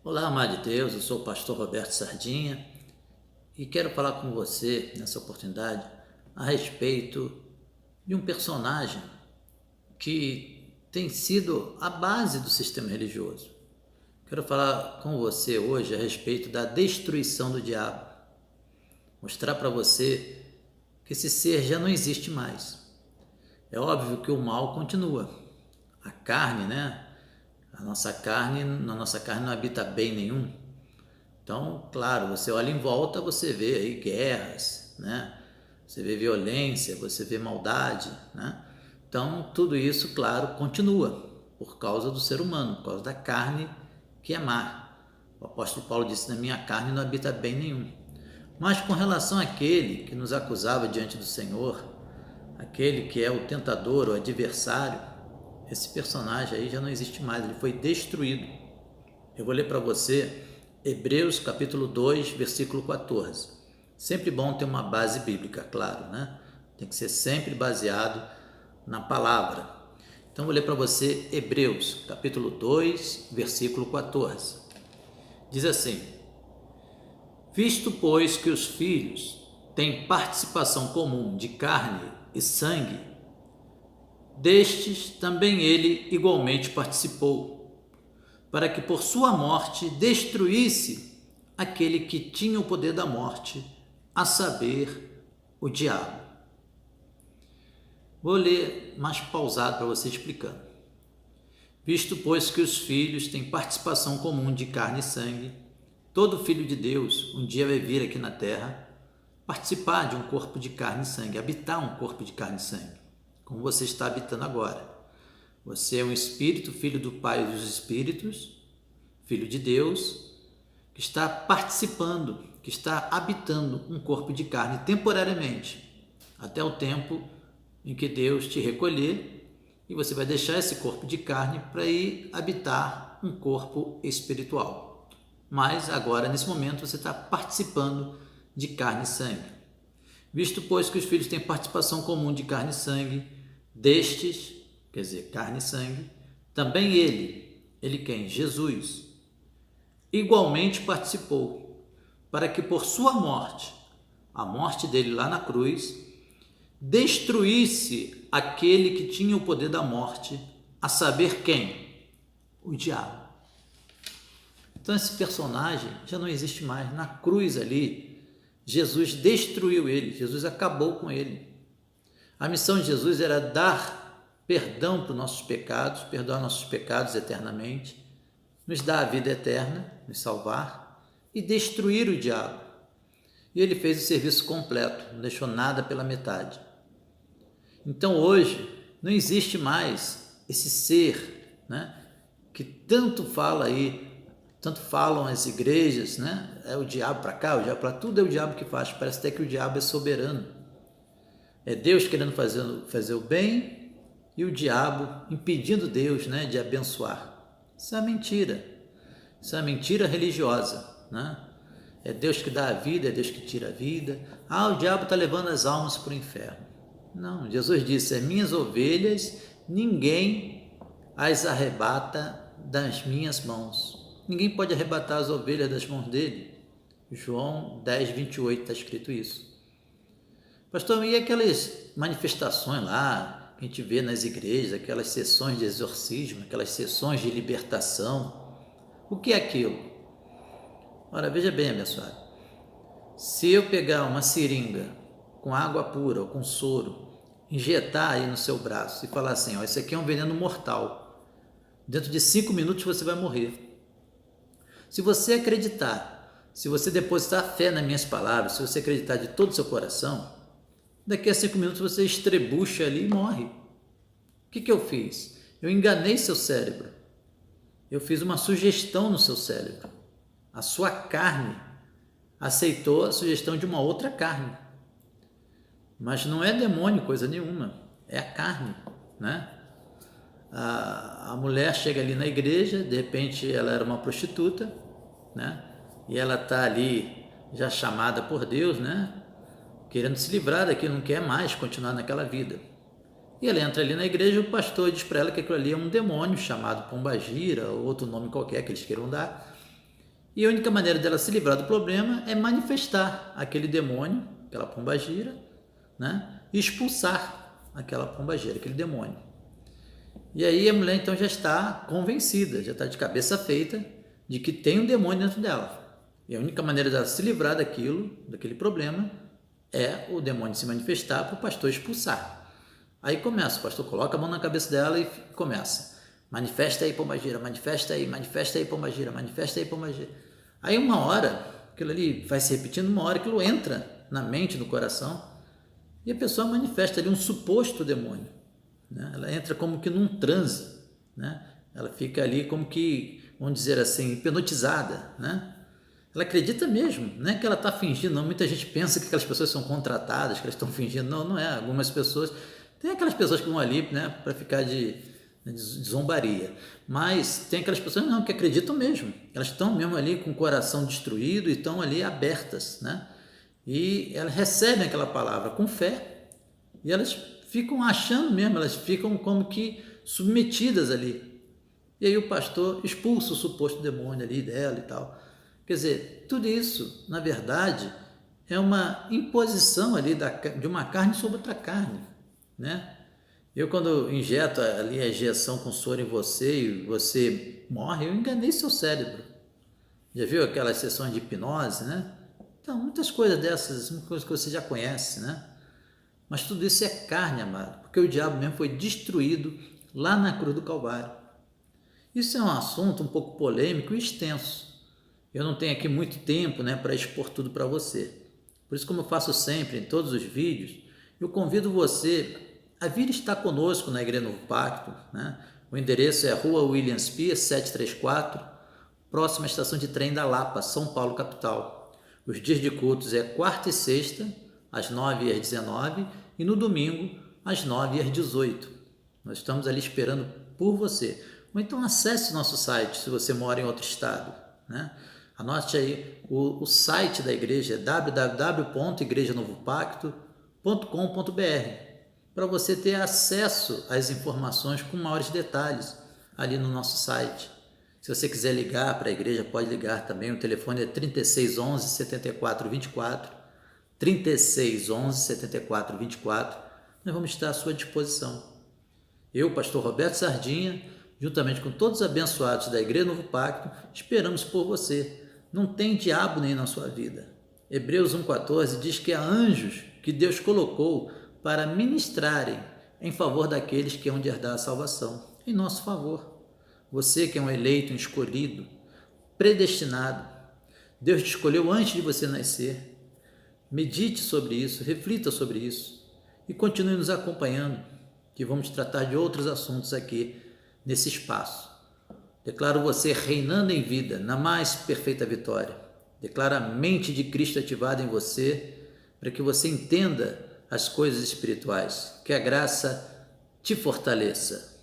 Olá, amado de Deus, eu sou o pastor Roberto Sardinha e quero falar com você nessa oportunidade a respeito de um personagem que tem sido a base do sistema religioso. Quero falar com você hoje a respeito da destruição do diabo, mostrar para você que esse ser já não existe mais. É óbvio que o mal continua, a carne, né? Na nossa carne não habita bem nenhum. Então, claro, você olha em volta, você vê aí guerras, né? Você vê violência, você vê maldade, né? Então, tudo isso, claro, continua por causa do ser humano, por causa da carne que é má. O apóstolo Paulo disse: na minha carne não habita bem nenhum. Mas com relação àquele que nos acusava diante do Senhor, aquele que é o tentador, o adversário, esse personagem aí já não existe mais, ele foi destruído. Eu vou ler para você Hebreus capítulo 2, versículo 14. Sempre bom ter uma base bíblica, claro, né? Tem que ser sempre baseado na palavra. Então vou ler para você Hebreus capítulo 2, versículo 14. Diz assim: visto, pois, que os filhos têm participação comum de carne e sangue, destes também ele igualmente participou, para que por sua morte destruísse aquele que tinha o poder da morte, a saber, o diabo. Vou ler mais pausado para você explicando. Visto, pois, que os filhos têm participação comum de carne e sangue, todo filho de Deus um dia vai vir aqui na terra participar de um corpo de carne e sangue, habitar um corpo de carne e sangue, como você está habitando agora. Você é um espírito, filho do Pai dos Espíritos, filho de Deus, que está participando, que está habitando um corpo de carne temporariamente, até o tempo em que Deus te recolher e você vai deixar esse corpo de carne para ir habitar um corpo espiritual. Mas agora, nesse momento, você está participando de carne e sangue. Visto, pois, que os filhos têm participação comum de carne e sangue, destes, quer dizer, carne e sangue, também ele quem? Jesus, igualmente participou, para que por sua morte, a morte dele lá na cruz, destruísse aquele que tinha o poder da morte, a saber quem? O diabo. Então esse personagem já não existe mais. Na cruz ali, Jesus destruiu ele, Jesus acabou com ele. A missão de Jesus era dar perdão para os nossos pecados, perdoar nossos pecados eternamente, nos dar a vida eterna, nos salvar e destruir o diabo. E ele fez o serviço completo, não deixou nada pela metade. Então hoje não existe mais esse ser, né, que tanto fala aí, tanto falam as igrejas, né? É o diabo para cá, o diabo para tudo é o diabo que faz. Parece até que o diabo é soberano. É Deus querendo fazer o bem e o diabo impedindo Deus, né, de abençoar. Isso é mentira. Isso é mentira religiosa, né? É Deus que dá a vida, é Deus que tira a vida. Ah, o diabo está levando as almas para o inferno. Não, Jesus disse: as minhas ovelhas, ninguém as arrebata das minhas mãos. Ninguém pode arrebatar as ovelhas das mãos dele. João 10, 28 está escrito isso. Pastor, e aquelas manifestações lá que a gente vê nas igrejas, aquelas sessões de exorcismo, aquelas sessões de libertação, o que é aquilo? Ora, veja bem, abençoado, se eu pegar uma seringa com água pura ou com soro, injetar aí no seu braço e falar assim, ó, isso aqui é um veneno mortal, dentro de 5 minutos você vai morrer. Se você acreditar, se você depositar fé nas minhas palavras, se você acreditar de todo o seu coração, daqui a 5 minutos você estrebucha ali e morre. O que eu fiz? Eu enganei seu cérebro. Eu fiz uma sugestão no seu cérebro. A sua carne aceitou a sugestão de uma outra carne. Mas não é demônio coisa nenhuma, é a carne, né? A mulher chega ali na igreja, de repente ela era uma prostituta, né? E ela está ali já chamada por Deus, né? Querendo se livrar daquilo, não quer mais continuar naquela vida. E ela entra ali na igreja, o pastor diz para ela que aquilo ali é um demônio chamado pombagira, ou outro nome qualquer que eles queiram dar. E a única maneira dela se livrar do problema é manifestar aquele demônio, aquela pombagira, né? E expulsar aquela pombagira, aquele demônio. E aí a mulher então já está convencida, já está de cabeça feita de que tem um demônio dentro dela. E a única maneira dela se livrar daquele problema, é o demônio se manifestar para o pastor expulsar. Aí começa, o pastor coloca a mão na cabeça dela e começa. Manifesta aí, pombagira, manifesta aí, pombagira, manifesta aí, pombagira. Aí uma hora, aquilo ali vai se repetindo, uma hora aquilo entra na mente, no coração, e a pessoa manifesta ali um suposto demônio, né? Ela entra como que num transe, né? Ela fica ali como que, vamos dizer assim, hipnotizada, né? Ela acredita mesmo, não é que ela está fingindo, não. Muita gente pensa que aquelas pessoas são contratadas, que elas estão fingindo, não, não é. Algumas pessoas, tem aquelas pessoas que vão ali, né, para ficar de zombaria, mas tem aquelas pessoas não, que acreditam mesmo, elas estão mesmo ali com o coração destruído e estão ali abertas, né? E elas recebem aquela palavra com fé e elas ficam achando mesmo, elas ficam como que submetidas ali. E aí o pastor expulsa o suposto demônio ali dela e tal. Quer dizer, tudo isso, na verdade, é uma imposição ali de uma carne sobre outra carne, né? Eu, quando injeto ali a injeção com soro em você e você morre, eu enganei seu cérebro. Já viu aquelas sessões de hipnose, né? Então, muitas coisas dessas, coisas que você já conhece, né? Mas tudo isso é carne, amado, porque o diabo mesmo foi destruído lá na cruz do Calvário. Isso é um assunto um pouco polêmico e extenso. Eu não tenho aqui muito tempo, né, para expor tudo para você. Por isso, como eu faço sempre em todos os vídeos, eu convido você a vir estar conosco na Igreja Novo Pacto, né? O endereço é Rua Williams Pia, 734, próxima à estação de trem da Lapa, São Paulo, capital. Os dias de cultos é quarta e sexta, às 9 e às 19, e no domingo, às 9 e às 18. Nós estamos ali esperando por você. Ou então acesse nosso site, se você mora em outro estado, né? Anote aí, o site da igreja é www.igrejanovopacto.com.br, para você ter acesso às informações com maiores detalhes ali no nosso site. Se você quiser ligar para a igreja, pode ligar também, o telefone é 3611 7424, 3611 7424, nós vamos estar à sua disposição. Eu, pastor Roberto Sardinha, juntamente com todos os abençoados da Igreja Novo Pacto, esperamos por você. Não tem diabo nem na sua vida. Hebreus 1,14 diz que há anjos que Deus colocou para ministrarem em favor daqueles que hão de herdar a salvação, em nosso favor. Você que é um eleito, um escolhido, predestinado, Deus te escolheu antes de você nascer. Medite sobre isso, reflita sobre isso e continue nos acompanhando, que vamos tratar de outros assuntos aqui nesse espaço. Declaro você reinando em vida, na mais perfeita vitória. Declaro a mente de Cristo ativada em você, para que você entenda as coisas espirituais. Que a graça te fortaleça.